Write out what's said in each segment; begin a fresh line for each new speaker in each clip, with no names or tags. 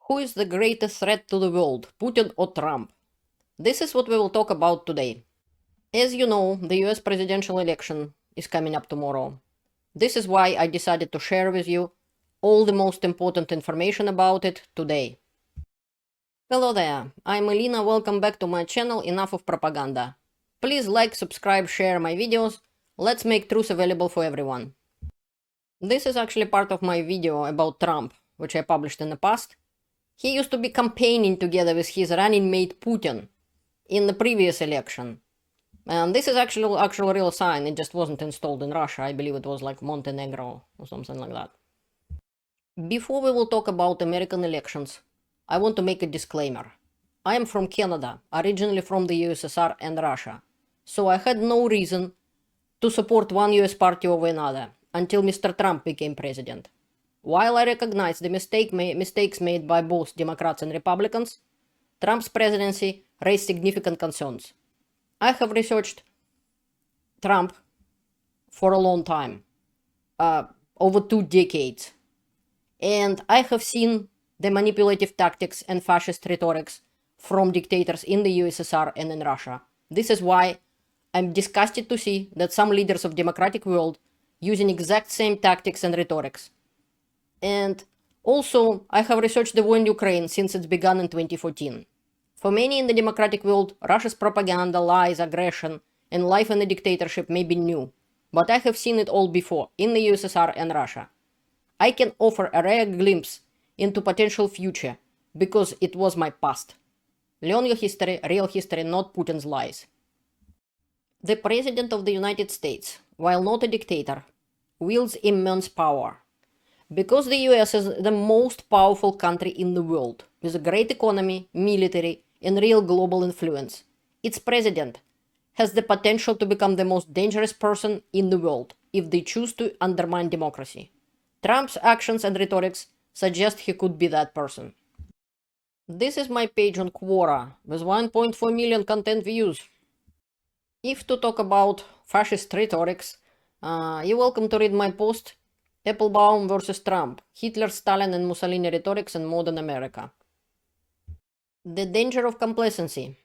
Who is the greatest threat to the world, Putin or Trump? This is what we will talk about today. As you know, the US presidential election is coming up tomorrow. This is why I decided to share with you all the most important information about it today. Hello there, I'm Elena, welcome back to my channel Enough of Propaganda. Please like, subscribe, share my videos. Let's make truth available for everyone. This is actually part of my video about Trump, which I published in the past. He used to be campaigning together with his running mate Putin in the previous election. And this is actual real sign. It just wasn't installed in Russia. I believe it was like Montenegro or something like that. Before we will talk about American elections, I want to make a disclaimer. I am from Canada, originally from the USSR and Russia. So I had no reason to support one US party over another until Mr. Trump became president. While I recognize the mistakes made by both Democrats and Republicans, Trump's presidency raised significant concerns. I have researched Trump for a long time, over 2 decades, and I have seen the manipulative tactics and fascist rhetorics from dictators in the USSR and in Russia. This is why I'm disgusted to see that some leaders of democratic world using exact same tactics and rhetorics. And also, I have researched the war in Ukraine since it began in 2014. For many in the democratic world, Russia's propaganda, lies, aggression, and life in a dictatorship may be new, but I have seen it all before, in the USSR and Russia. I can offer a rare glimpse into potential future, because it was my past. Learn your history, real history, not Putin's lies. The President of the United States, while not a dictator, wields immense power. Because the US is the most powerful country in the world, with a great economy, military, and real global influence, its president has the potential to become the most dangerous person in the world if they choose to undermine democracy. Trump's actions and rhetorics suggest he could be that person. This is my page on Quora, with 1.4 million content views. If to talk about fascist rhetorics, you're welcome to read my post, Applebaum versus Trump, Hitler, Stalin, and Mussolini Rhetorics in Modern America. The danger of complacency.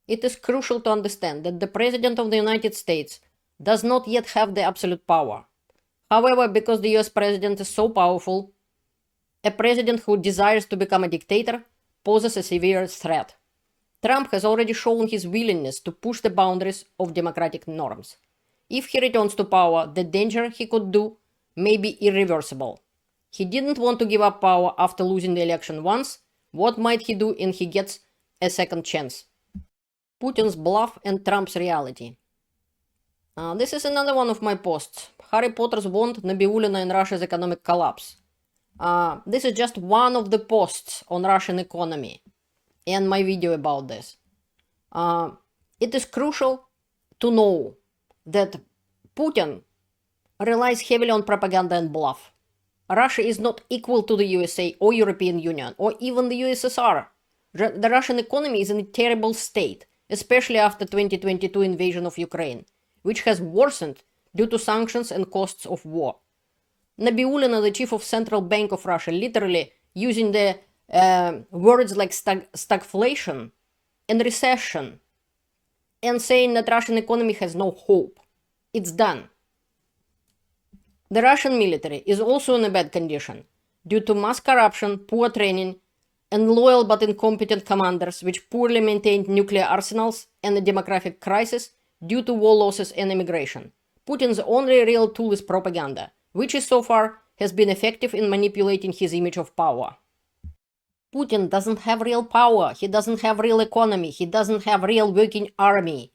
It is crucial to understand that the President of the United States does not yet have the absolute power. However, because the US President is so powerful, a president who desires to become a dictator poses a severe threat. Trump has already shown his willingness to push the boundaries of democratic norms. If he returns to power, the danger he could do may be irreversible. He didn't want to give up power after losing the election once. What might he do if he gets a second chance? Putin's bluff and Trump's reality. This is another one of my posts. Harry Potter's wand, Nabiulina and Russia's economic collapse. This is just one of the posts on Russian economy and my video about this. It is crucial to know that Putin relies heavily on propaganda and bluff. Russia is not equal to the USA or European Union or even the USSR. The Russian economy is in a terrible state, especially after 2022 invasion of Ukraine, which has worsened due to sanctions and costs of war. Nabiulina, the chief of Central Bank of Russia, literally using the words like stagflation and recession and saying that Russian economy has no hope. It's done. The Russian military is also in a bad condition due to mass corruption, poor training, and loyal but incompetent commanders which poorly maintained nuclear arsenals and a demographic crisis due to war losses and immigration. Putin's only real tool is propaganda, which so far has been effective in manipulating his image of power. Putin doesn't have real power, he doesn't have real economy, he doesn't have real working army,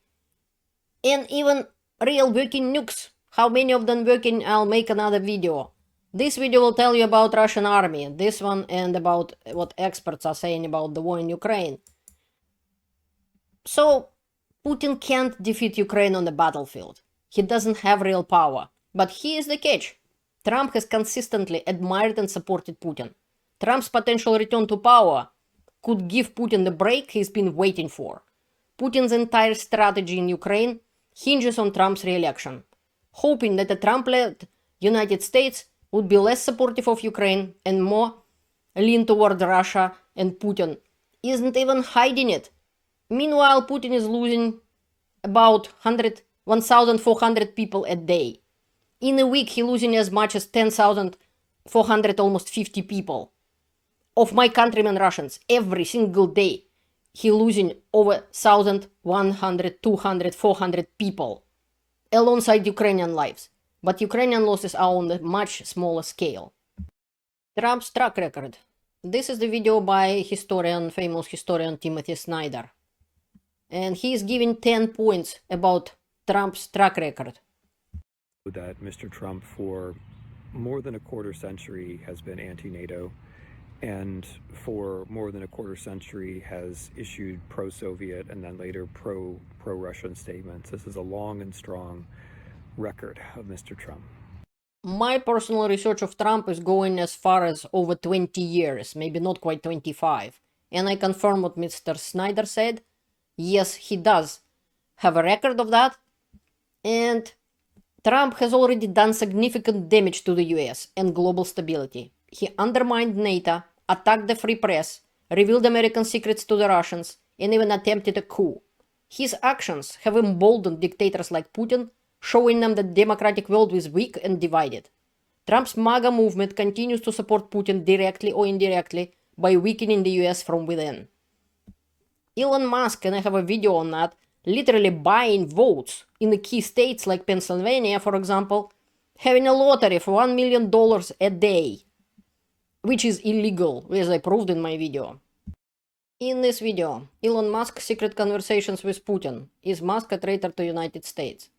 and even real working nukes. How many of them working, I'll make another video. This video will tell you about Russian army, this one, and about what experts are saying about the war in Ukraine. So, Putin can't defeat Ukraine on the battlefield. He doesn't have real power. But here is the catch. Trump has consistently admired and supported Putin. Trump's potential return to power could give Putin the break he's been waiting for. Putin's entire strategy in Ukraine hinges on Trump's re-election, hoping that a Trump-led United States would be less supportive of Ukraine and more lean toward Russia, and Putin isn't even hiding it. Meanwhile, Putin is losing about 1,400 people a day. In a week, he's losing as much as 10,400, almost 50 people. Of my countrymen Russians, every single day, he losing over 1,100, 200, 400 people alongside Ukrainian lives. But Ukrainian losses are on a much smaller scale. Trump's track record. This is the video by famous historian Timothy Snyder. And he is giving 10 points about Trump's track record.
That Mr. Trump for more than a quarter century has been anti-NATO, and for more than a quarter century has issued pro-Soviet and then later pro-Russian statements. This is a long and strong record of Mr. Trump.
My personal research of Trump is going as far as over 20 years, maybe not quite 25. And I confirm what Mr. Snyder said. Yes, he does have a record of that. And Trump has already done significant damage to the US and global stability. He undermined NATO, attacked the free press, revealed American secrets to the Russians, and even attempted a coup. His actions have emboldened dictators like Putin, showing them that the democratic world is weak and divided. Trump's MAGA movement continues to support Putin directly or indirectly by weakening the US from within. Elon Musk, and I have a video on that, literally buying votes in the key states like Pennsylvania, for example, having a lottery for $1 million a day, which is illegal, as I proved in my video. In this video, Elon Musk's secret conversations with Putin. Is Musk a traitor to United States?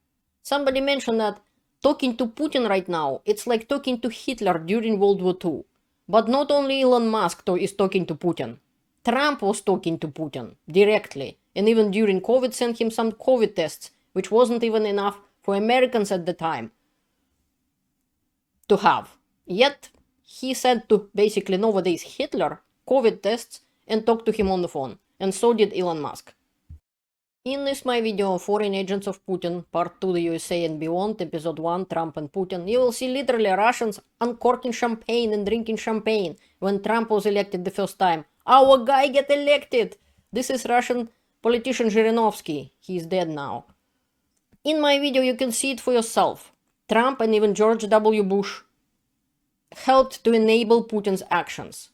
Somebody mentioned that talking to Putin right now, it's like talking to Hitler during World War II. But not only Elon Musk is talking to Putin. Trump was talking to Putin directly, and even during COVID sent him some COVID tests, which wasn't even enough for Americans at the time to have. Yet, he sent to basically nowadays Hitler COVID tests and talked to him on the phone, and so did Elon Musk. In this my video, Foreign Agents of Putin, Part 2, the USA and Beyond, Episode 1, Trump and Putin, you will see literally Russians uncorking champagne and drinking champagne when Trump was elected the first time. Our guy get elected! This is Russian politician Zhirinovsky. He is dead now. In my video, you can see it for yourself. Trump and even George W. Bush helped to enable Putin's actions.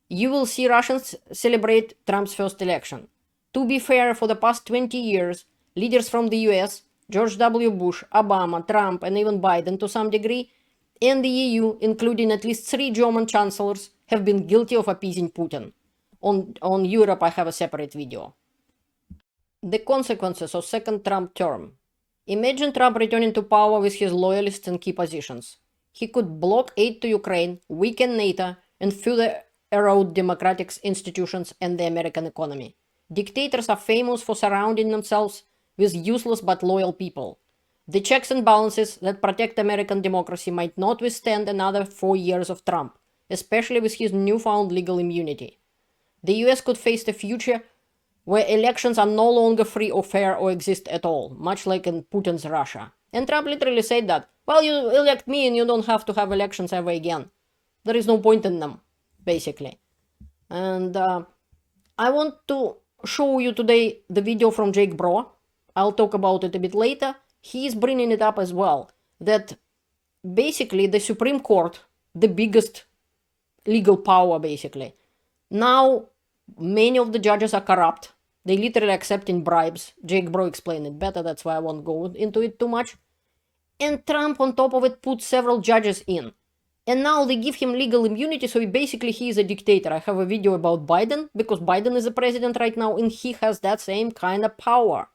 You will see Russians celebrate Trump's first election. To be fair, for the past 20 years, leaders from the US, George W. Bush, Obama, Trump, and even Biden to some degree, and the EU, including at least 3 German chancellors, have been guilty of appeasing Putin. On Europe, I have a separate video. The consequences of second Trump term. Imagine Trump returning to power with his loyalists in key positions. He could block aid to Ukraine, weaken NATO, and further erode democratic institutions and the American economy. Dictators are famous for surrounding themselves with useless but loyal people. The checks and balances that protect American democracy might not withstand another 4 years of Trump, especially with his newfound legal immunity. The US could face the future where elections are no longer free or fair or exist at all, much like in Putin's Russia. And Trump literally said that, well, you elect me and you don't have to have elections ever again. There is no point in them, basically. And I want to show you today the video from Jake Bro. I'll talk about it a bit later. He is bringing it up as well, that basically the Supreme Court, the biggest legal power basically, now many of the judges are corrupt. They literally accepting bribes. Jake Bro explained it better, that's why I won't go into it too much. And Trump on top of it put several judges in. And now they give him legal immunity, so he is a dictator. I have a video about Biden, because Biden is the president right now, and he has that same kind of power.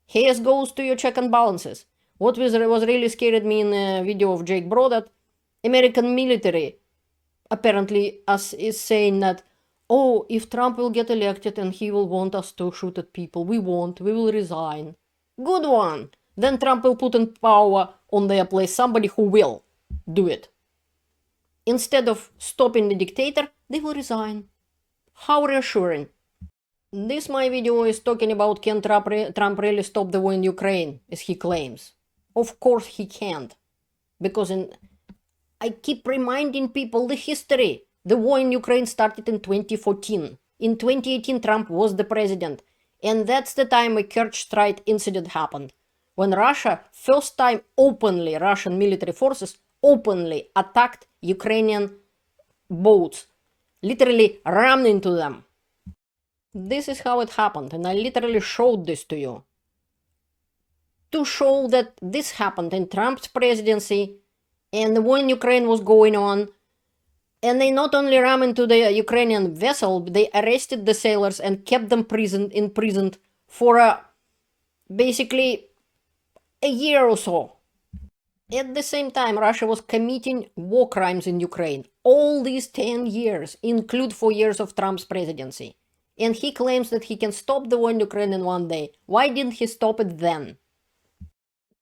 Here goes to your check and balances. What was really scared me in a video of Jake Bro, that American military apparently is saying that, oh, if Trump will get elected and he will want us to shoot at people, we will resign. Good one! Then Trump will put in power on their place somebody who will do it. Instead of stopping the dictator, they will resign. How reassuring. This my video is talking about can Trump really stop the war in Ukraine, as he claims. Of course he can't. Because I keep reminding people the history. The war in Ukraine started in 2014. In 2018, Trump was the president. And that's the time a Kerch Strait incident happened. When Russia, first time openly, Russian military forces openly attacked Ukrainian boats. Literally rammed into them. This is how it happened, and I literally showed this to you. To show that this happened in Trump's presidency, and the war in Ukraine was going on, and they not only rammed into the Ukrainian vessel, they arrested the sailors and kept them imprisoned for basically a year or so. At the same time, Russia was committing war crimes in Ukraine. All these 10 years include 4 years of Trump's presidency. And he claims that he can stop the war in Ukraine in one day. Why didn't he stop it then?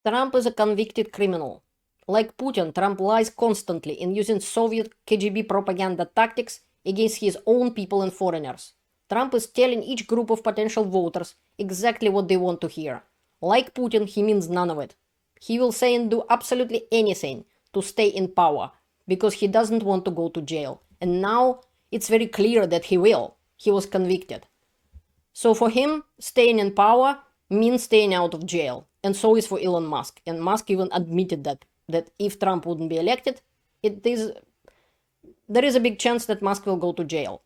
Trump is a convicted criminal. Like Putin, Trump lies constantly in using Soviet KGB propaganda tactics against his own people and foreigners. Trump is telling each group of potential voters exactly what they want to hear. Like Putin, he means none of it. He will say and do absolutely anything to stay in power because he doesn't want to go to jail. And now it's very clear that he will. He was convicted. So for him, staying in power means staying out of jail. And so is for Elon Musk. And Musk even admitted that if Trump wouldn't be elected, there is a big chance that Musk will go to jail.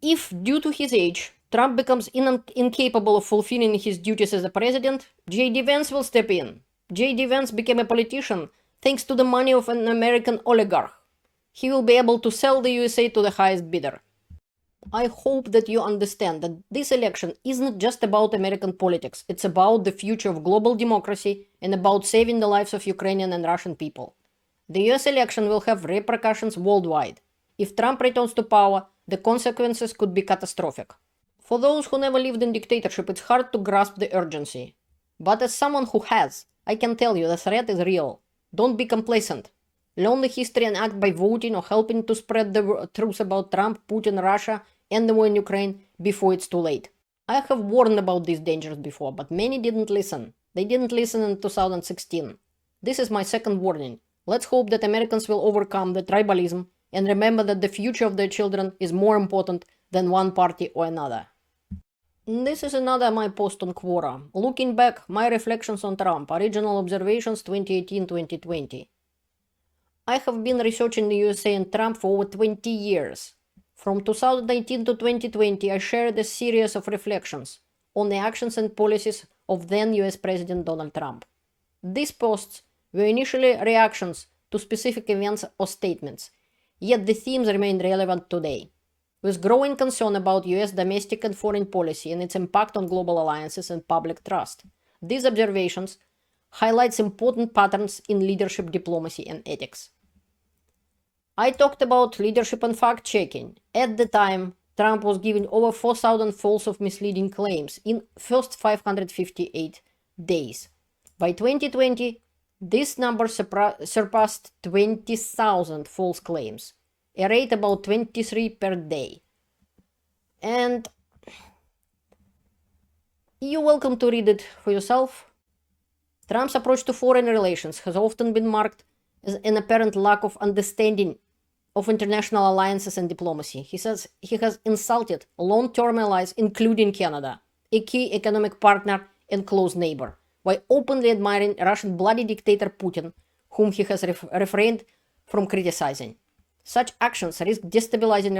If, due to his age, Trump becomes incapable of fulfilling his duties as a president, J.D. Vance will step in. J.D. Vance became a politician thanks to the money of an American oligarch. He will be able to sell the USA to the highest bidder. I hope that you understand that this election isn't just about American politics. It's about the future of global democracy and about saving the lives of Ukrainian and Russian people. The US election will have repercussions worldwide. If Trump returns to power, the consequences could be catastrophic. For those who never lived in dictatorship, it's hard to grasp the urgency. But as someone who has, I can tell you the threat is real. Don't be complacent. Learn the history and act by voting or helping to spread the truth about Trump, Putin, Russia, and the war in Ukraine before it's too late. I have warned about these dangers before, but many didn't listen. They didn't listen in 2016. This is my second warning. Let's hope that Americans will overcome the tribalism and remember that the future of their children is more important than one party or another. This is another my post on Quora. Looking back, my reflections on Trump, original observations 2018-2020. I have been researching the USA and Trump for over 20 years. From 2019 to 2020, I shared a series of reflections on the actions and policies of then US President Donald Trump. These posts were initially reactions to specific events or statements, yet the themes remain relevant today. With growing concern about US domestic and foreign policy and its impact on global alliances and public trust, these observations highlight important patterns in leadership diplomacy and ethics. I talked about leadership and fact-checking. At the time, Trump was giving over 4,000 false or misleading claims in first 558 days. By 2020, this number surpassed 20,000 false claims, a rate about 23 per day. And you're welcome to read it for yourself. Trump's approach to foreign relations has often been marked as an apparent lack of understanding of international alliances and diplomacy. He says he has insulted long-term allies, including Canada, a key economic partner and close neighbor, while openly admiring Russian bloody dictator Putin, whom he has refrained from criticizing. Such actions risk destabilizing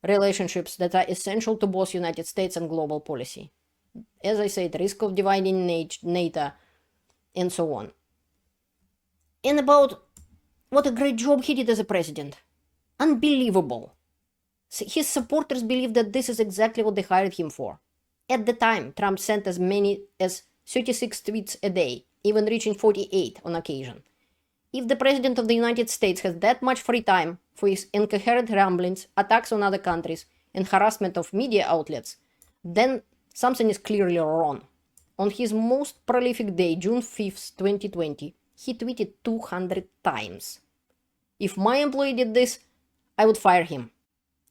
relationships that are essential to both United States and global policy. As I said, risk of dividing NATO, and so on. And about what a great job he did as a president. Unbelievable. His supporters believe that this is exactly what they hired him for. At the time, Trump sent as many as 36 tweets a day, even reaching 48 on occasion. If the President of the United States has that much free time for his incoherent ramblings, attacks on other countries, and harassment of media outlets, then something is clearly wrong. On his most prolific day, June 5th, 2020, he tweeted 200 times. If my employee did this, I would fire him.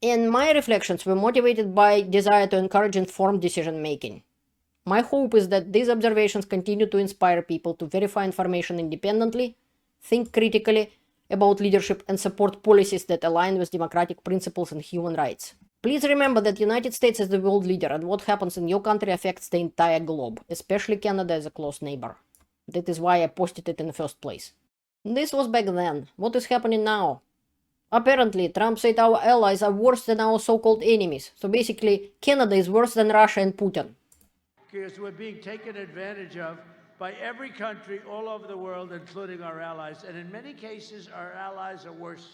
And my reflections were motivated by desire to encourage informed decision-making. My hope is that these observations continue to inspire people to verify information independently, think critically about leadership and support policies that align with democratic principles and human rights. Please remember that the United States is the world leader, and what happens in your country affects the entire globe, especially Canada as a close neighbor. That is why I posted it in the first place. This was back then. What is happening now? Apparently, Trump said our allies are worse than our so-called enemies. So basically, Canada is worse than Russia and Putin.
Because we're being taken advantage of by every country all over the world, including our allies. And in many cases, our allies are worse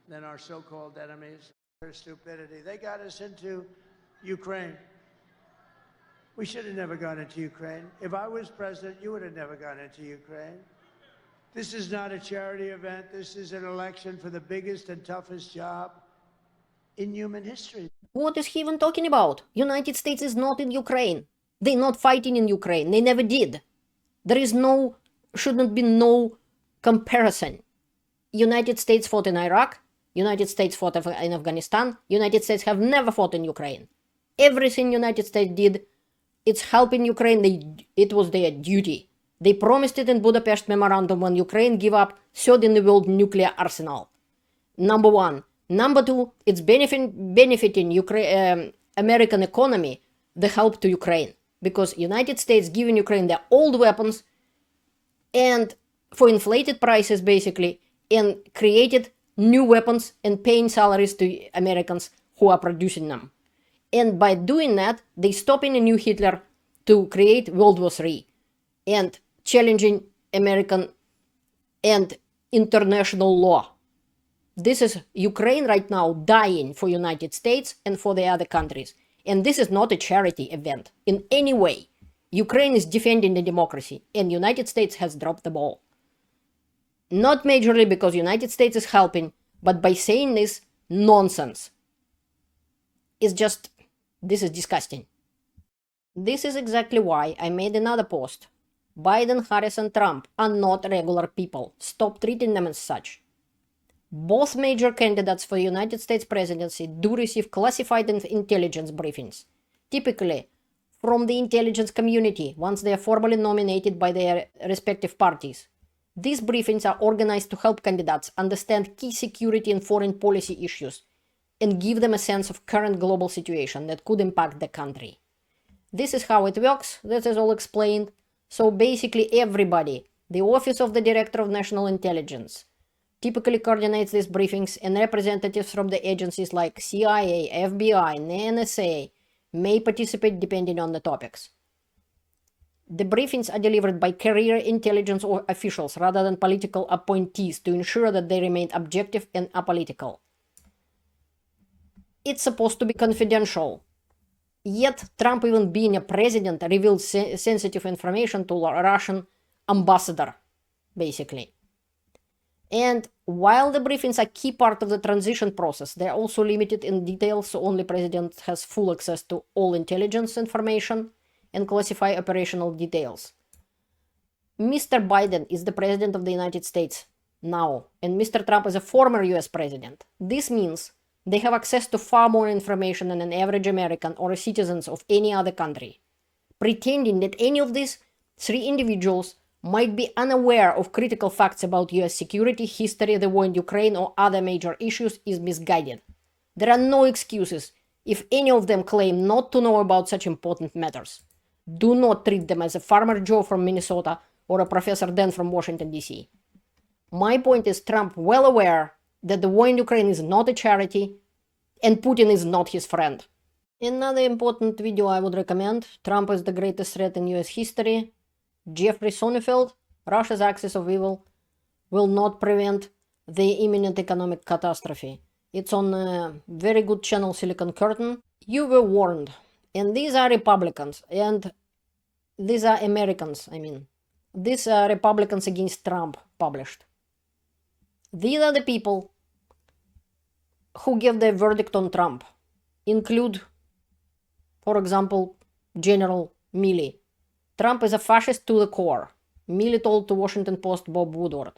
than our so-called enemies. Their stupidity. They got us into Ukraine. We should have never gone into Ukraine. If I was president, you would have never gone into Ukraine. This is not a charity event. This is an election for the biggest and toughest job in human history.
What is he even talking about? United States is not in Ukraine. They're not fighting in Ukraine. They never did. There is shouldn't be no comparison. United States fought in Iraq. United States fought in Afghanistan. United States have never fought in Ukraine. Everything United States did, it's helping Ukraine. It was their duty. They promised it in Budapest Memorandum when Ukraine gave up third in the world nuclear arsenal. Number one. Number two, it's benefiting American economy, the help to Ukraine. Because United States giving Ukraine their old weapons and for inflated prices basically, and created new weapons and paying salaries to Americans who are producing them. And by doing that, they stopping a new Hitler to create World War III and challenging American and international law. This is Ukraine right now dying for United States and for the other countries. And this is not a charity event in any way. Ukraine is defending the democracy and United States has dropped the ball. Not majorly because United States is helping, but by saying this nonsense. It's just, this is disgusting. This is exactly why I made another post. Biden, Harris and Trump are not regular people. Stop treating them as such. Both major candidates for the United States presidency do receive classified intelligence briefings, typically from the intelligence community once they are formally nominated by their respective parties. These briefings are organized to help candidates understand key security and foreign policy issues and give them a sense of current global situation that could impact the country. This is how it works. This is all explained. So basically everybody, the Office of the Director of National Intelligence, typically coordinates these briefings, and representatives from the agencies like CIA, FBI, and NSA may participate depending on the topics. The briefings are delivered by career intelligence officials rather than political appointees to ensure that they remain objective and apolitical. It's supposed to be confidential. Yet, Trump, even being a president, revealed sensitive information to a Russian ambassador, basically. And while the briefings are a key part of the transition process, they are also limited in details, so only president has full access to all intelligence information and classify operational details. Mr. Biden is the president of the United States now, and Mr. Trump is a former US president. This means they have access to far more information than an average American or citizens of any other country. Pretending that any of these three individuals might be unaware of critical facts about US security, history, the war in Ukraine, or other major issues is misguided. There are no excuses if any of them claim not to know about such important matters. Do not treat them as a Farmer Joe from Minnesota or a Professor Dan from Washington, D.C. My point is Trump well aware that the war in Ukraine is not a charity and Putin is not his friend. Another important video I would recommend, Trump is the greatest threat in US history. Jeffrey Sonnenfeld, Russia's axis of evil, will not prevent the imminent economic catastrophe. It's on a very good channel, Silicon Curtain. You were warned. And these are Republicans. And these are Americans, I mean. These are Republicans against Trump published. These are the people who give their verdict on Trump. Include, for example, General Milley. Trump is a fascist to the core. Milley told to Washington Post Bob Woodward.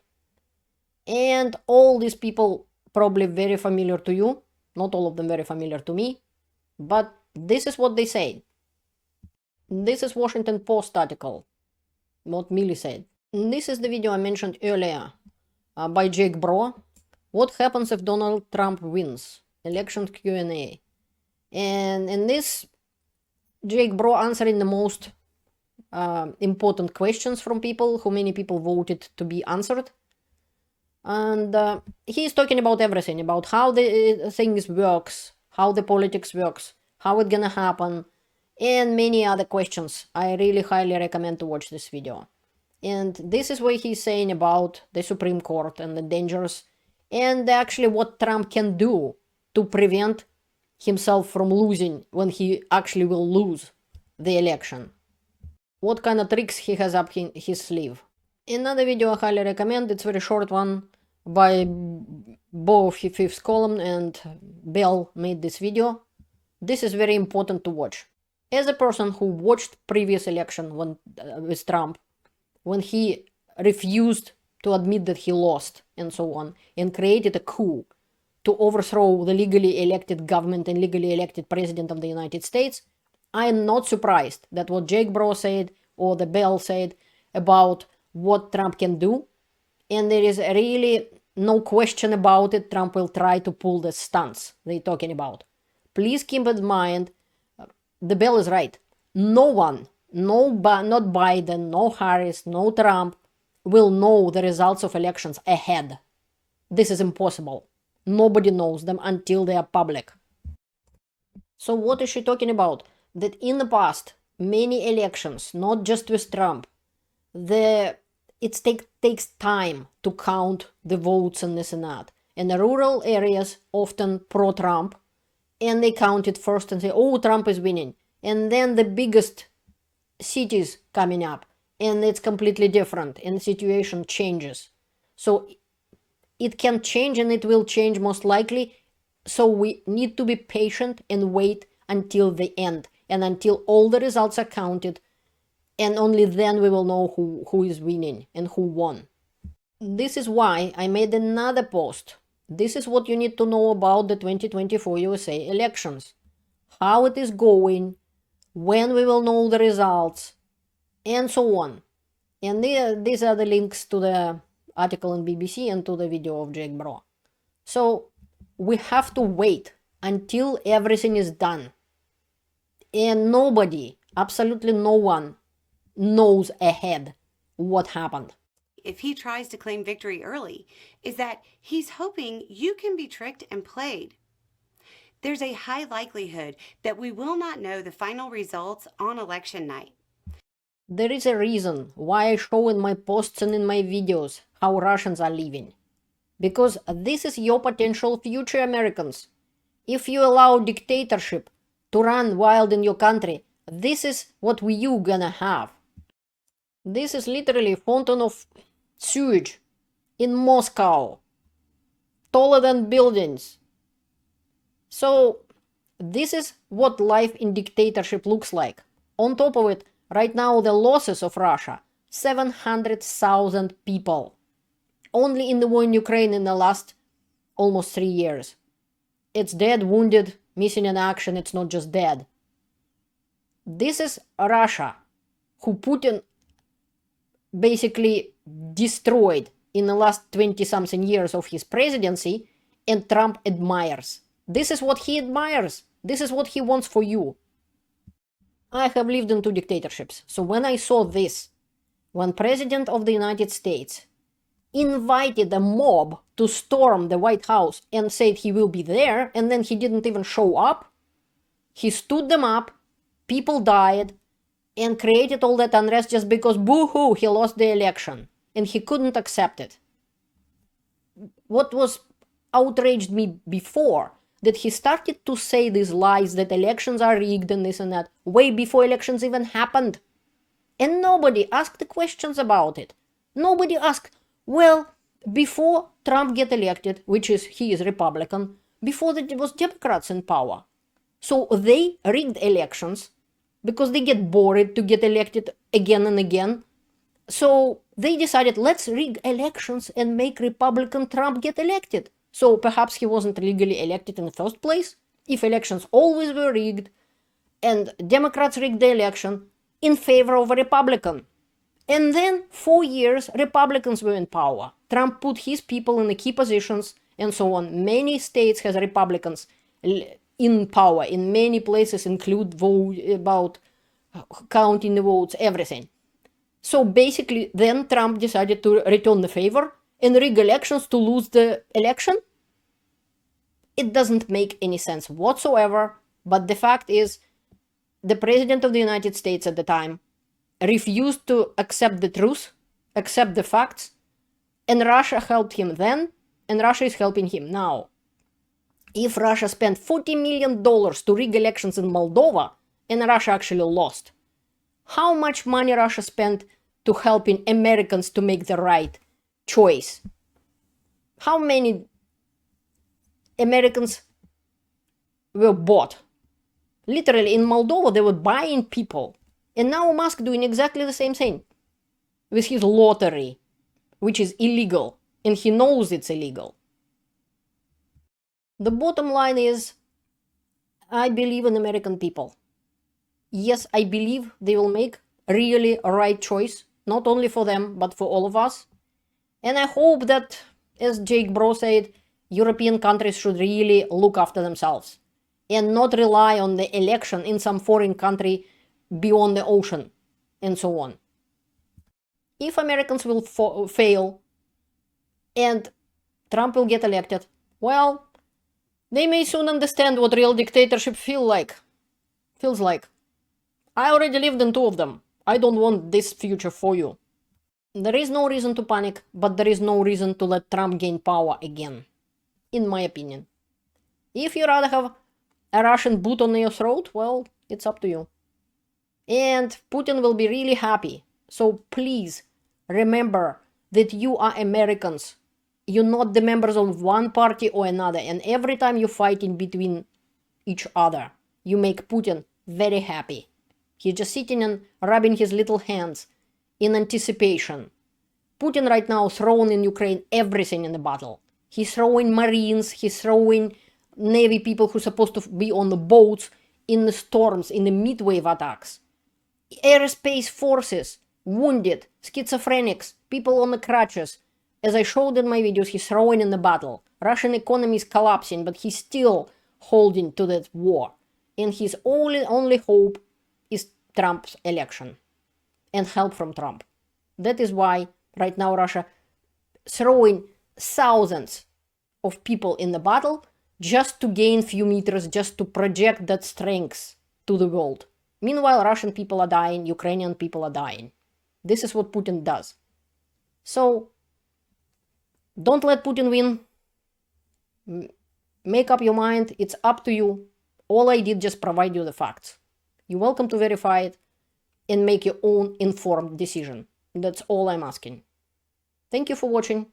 And all these people probably very familiar to you. Not all of them very familiar to me. But this is what they say. This is Washington Post article. What Milley said. This is the video I mentioned earlier. by Jake Bro. What happens if Donald Trump wins? Election Q&A. And in this, Jake Bro answering the most important questions from people, who many people voted to be answered. And he's talking about everything, about how the things works, how the politics works, how it's gonna happen, and many other questions. I really highly recommend to watch this video. And this is what he's saying about the Supreme Court and the dangers, and actually what Trump can do to prevent himself from losing when he actually will lose the election. What kind of tricks he has up his sleeve. Another video I highly recommend, it's a very short one, by Bo Fifth Column and Bell made this video. This is very important to watch. As a person who watched previous election with Trump, when he refused to admit that he lost and so on, and created a coup to overthrow the legally elected government and legally elected president of the United States, I am not surprised that what Jake Bro said or the Bell said about what Trump can do, and there is really no question about it, Trump will try to pull the stunts they're talking about. Please keep in mind, the Bell is right. No one, not Biden, no Harris, no Trump, will know the results of elections ahead. This is impossible. Nobody knows them until they are public. So what is she talking about? That in the past, many elections, not just with Trump, it takes time to count the votes in the Senate. And the rural areas often pro-Trump, and they count it first and say, oh, Trump is winning. And then the biggest cities coming up, and it's completely different, and the situation changes. So it can change, and it will change most likely. So we need to be patient and wait until the end, and until all the results are counted, and only then we will know who is winning and who won. This is why I made another post. This is what you need to know about the 2024 USA elections. How it is going, when we will know the results, and so on. And these are the links to the article in BBC and to the video of Jake Bro. So we have to wait until everything is done. And nobody, absolutely no one, knows ahead what happened.
If he tries to claim victory early, is that he's hoping you can be tricked and played. There's a high likelihood that we will not know the final results on election night.
There is a reason why I show in my posts and in my videos how Russians are living. Because this is your potential future Americans. If you allow dictatorship to run wild in your country, this is what you gonna have. This is literally a fountain of sewage in Moscow, taller than buildings. So this is what life in dictatorship looks like. On top of it, right now the losses of Russia, 700,000 people. Only in the war in Ukraine in the last almost 3 years. It's dead, wounded, missing in action, it's not just dead. This is Russia, who Putin basically destroyed in the last 20-something years of his presidency, and Trump admires. This is what he admires. This is what he wants for you. I have lived in 2 dictatorships, so when I saw this, when President of the United States invited a mob to storm the White House and said he will be there, and then he didn't even show up, he stood them up, people died, and created all that unrest just because, boo-hoo, he lost the election, and he couldn't accept it. What was outraged me before, that he started to say these lies that elections are rigged and this and that, way before elections even happened. And nobody asked the questions about it. Nobody asked, well, before Trump get elected, which is, he is Republican, before there was Democrats in power. So they rigged elections, because they get bored to get elected again and again. So they decided, let's rig elections and make Republican Trump get elected. So perhaps he wasn't legally elected in the first place, if elections always were rigged, and Democrats rigged the election in favor of a Republican. And then 4 years, Republicans were in power. Trump put his people in the key positions and so on. Many states has Republicans in power. In many places include vote about counting the votes, everything. So basically, then Trump decided to return the favor and rig elections to lose the election. It doesn't make any sense whatsoever. But the fact is, the president of the United States at the time refused to accept the truth, accept the facts, and Russia helped him then, and Russia is helping him now. If Russia spent $40 million to rig elections in Moldova, and Russia actually lost, how much money Russia spent to helping Americans to make the right choice? How many Americans were bought? Literally, in Moldova, they were buying people. And now Musk doing exactly the same thing with his lottery, which is illegal, and he knows it's illegal. The bottom line is, I believe in American people. Yes, I believe they will make really a right choice, not only for them, but for all of us. And I hope that, as Jake Bro said, European countries should really look after themselves and not rely on the election in some foreign country beyond the ocean, and so on. If Americans will fail and Trump will get elected, well, they may soon understand what real dictatorship feels like. I already lived in 2 of them. I don't want this future for you. There is no reason to panic, but there is no reason to let Trump gain power again, in my opinion. If you rather have a Russian boot on your throat, well, it's up to you. And Putin will be really happy. So please remember that you are Americans. You're not the members of one party or another. And every time you fight in between each other, you make Putin very happy. He's just sitting and rubbing his little hands in anticipation. Putin right now throwing in Ukraine everything in the battle. He's throwing Marines, he's throwing Navy people who's supposed to be on the boats in the storms, in the midwave attacks. Aerospace forces, wounded, schizophrenics, people on the crutches. As I showed in my videos, he's throwing in the battle. Russian economy is collapsing, but he's still holding to that war. And his only hope is Trump's election and help from Trump. That is why right now Russia throwing thousands of people in the battle just to gain few meters, just to project that strength to the world. Meanwhile, Russian people are dying, Ukrainian people are dying. This is what Putin does. So, don't let Putin win. Make up your mind. It's up to you. All I did just provide you the facts. You're welcome to verify it and make your own informed decision. That's all I'm asking. Thank you for watching.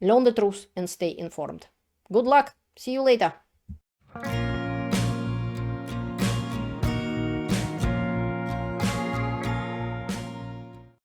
Learn the truth and stay informed. Good luck. See you later.